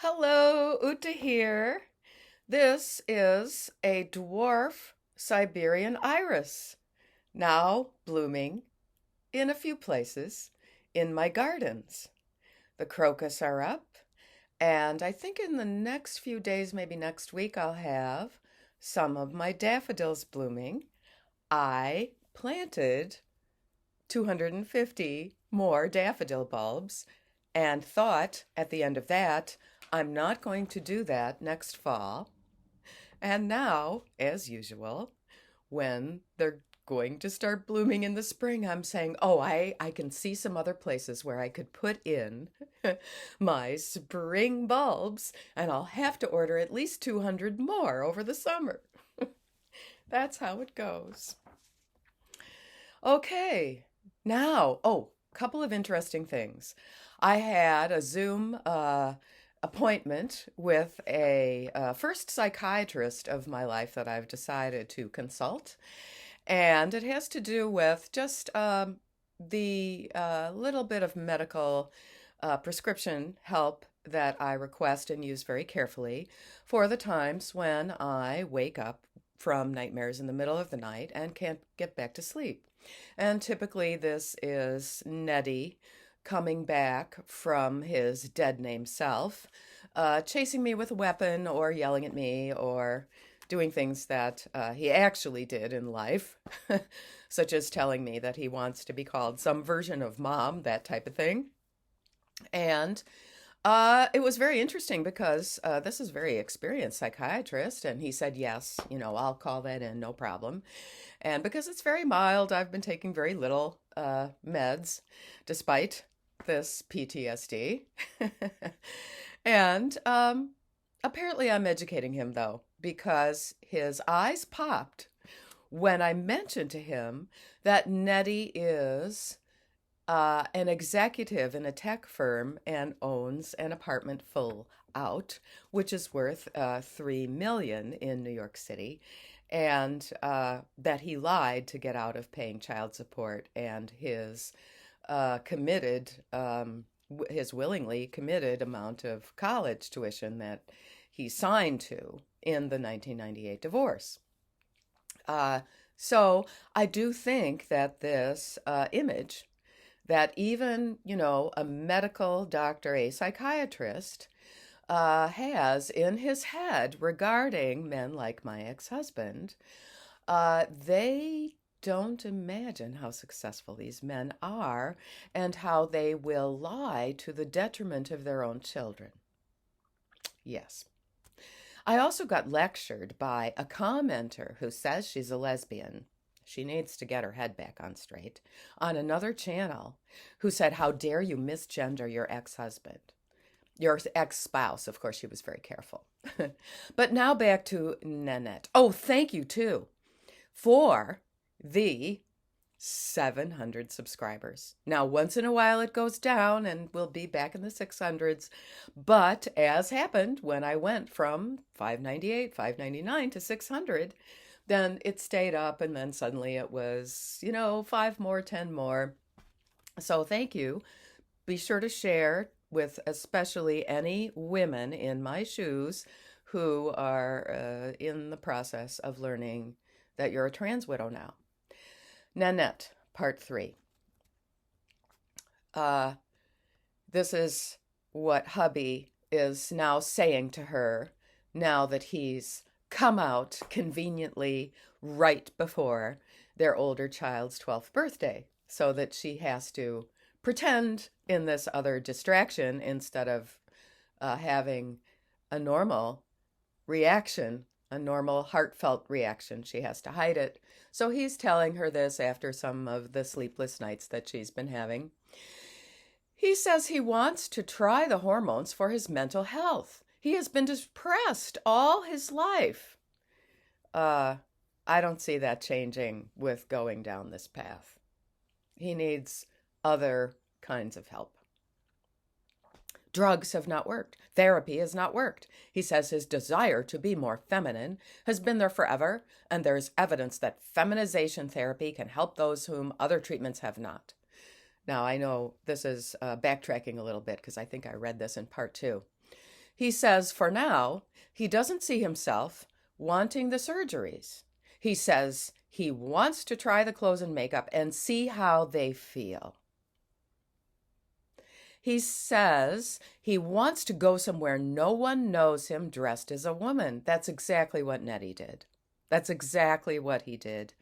Hello, Uta here. This is a dwarf Siberian iris, now blooming in a few places in my gardens. The crocus are up, and I think in the next few days, maybe next week, I'll have some of my daffodils blooming. I planted 250 more daffodil bulbs and thought at the end of that, I'm not going to do that next fall. And now, as usual, when they're going to start blooming in the spring, I'm saying, oh, I can see some other places where I could put in my spring bulbs, and I'll have to order at least 200 more over the summer. That's how it goes. Okay, now, couple of interesting things. I had a Zoom appointment with a first psychiatrist of my life that I've decided to consult, and it has to do with just the little bit of medical prescription help that I request and use very carefully for the times when I wake up from nightmares in the middle of the night and can't get back to sleep. And typically, this is Neddy coming back from his dead name self, chasing me with a weapon or yelling at me or doing things that he actually did in life, such as telling me that he wants to be called some version of mom, that type of thing. And it was very interesting because this is a very experienced psychiatrist, and he said, yes, I'll call that in, no problem. And because it's very mild, I've been taking very little meds despite this PTSD. And apparently I'm educating him, though, because his eyes popped when I mentioned to him that Nettie is an executive in a tech firm and owns an apartment full out, which is worth $3 million in New York City, and that he lied to get out of paying child support, and his committed, his willingly committed amount of college tuition that he signed to in the 1998 divorce. So I do think that this image that even, a medical doctor, a psychiatrist, has in his head regarding men like my ex-husband, they don't imagine how successful these men are and how they will lie to the detriment of their own children. Yes. I also got lectured by a commenter who says she's a lesbian. She needs to get her head back on straight, on another channel, who said, how dare you misgender your ex-husband? Your ex-spouse. Of course, she was very careful. But now back to Nanette. Oh, thank you, too, for the 700 subscribers. Now, once in a while it goes down and we'll be back in the 600s. But as happened when I went from 598, 599 to 600, then it stayed up, and then suddenly it was, 5 more, 10 more. So thank you. Be sure to share with especially any women in my shoes who are in the process of learning that you're a trans widow now. Nanette, part 3. This is what hubby is now saying to her now that he's come out conveniently right before their older child's 12th birthday, so that she has to pretend in this other distraction instead of having a normal reaction, a normal heartfelt reaction. She has to hide it. So he's telling her this after some of the sleepless nights that she's been having. He says he wants to try the hormones for his mental health. He has been depressed all his life. I don't see that changing with going down this path. He needs other kinds of help. Drugs have not worked. Therapy has not worked. He says his desire to be more feminine has been there forever, and there's evidence that feminization therapy can help those whom other treatments have not. Now, I know this is backtracking a little bit because I think I read this in part 2. He says for now, he doesn't see himself wanting the surgeries. He says he wants to try the clothes and makeup and see how they feel. He says he wants to go somewhere no one knows him dressed as a woman. That's exactly what Nettie did. That's exactly what he did.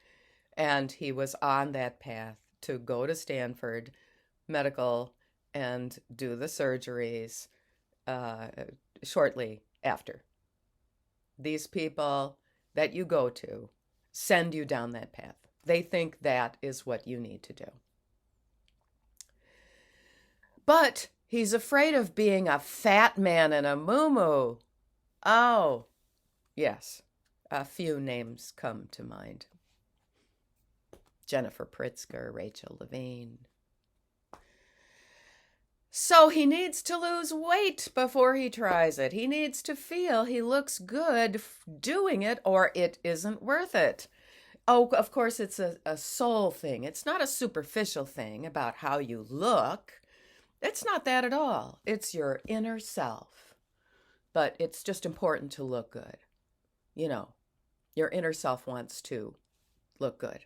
And he was on that path to go to Stanford Medical and do the surgeries shortly after. These people that you go to send you down that path. They think that is what you need to do. But he's afraid of being a fat man and a moo-moo. Oh, yes. A few names come to mind. Jennifer Pritzker, Rachel Levine. So he needs to lose weight before he tries it. He needs to feel he looks good doing it, or it isn't worth it. Oh, of course, it's a soul thing. It's not a superficial thing about how you look. It's not that at all. It's your inner self. But it's just important to look good. You know, your inner self wants to look good.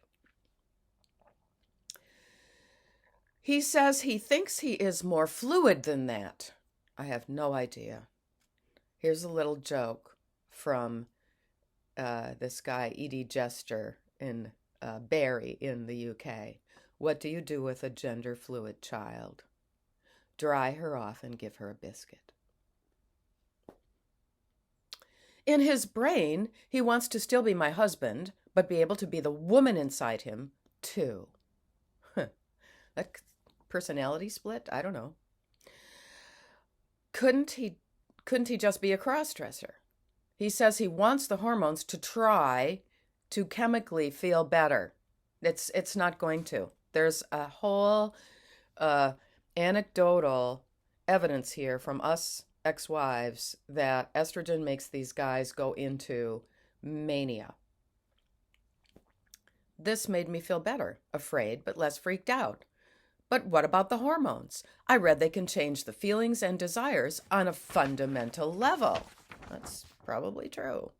He says he thinks he is more fluid than that. I have no idea. Here's a little joke from this guy, Edie Jester, in Barry in the UK. What do you do with a gender fluid child? Dry her off and give her a biscuit. In his brain, he wants to still be my husband, but be able to be the woman inside him, too. That personality split? I don't know. Couldn't he just be a cross-dresser? He says he wants the hormones to try to chemically feel better. It's not going to. There's a whole anecdotal evidence here from us ex-wives that estrogen makes these guys go into mania. This made me feel better, afraid, but less freaked out. But what about the hormones? I read they can change the feelings and desires on a fundamental level. That's probably true.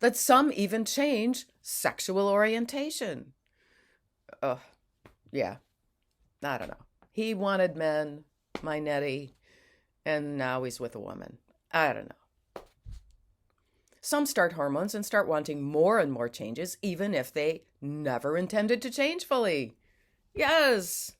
That some even change sexual orientation. Yeah, I don't know. He wanted men, my Nettie, and now he's with a woman. I don't know. Some start hormones and start wanting more and more changes, even if they never intended to change fully. Yes,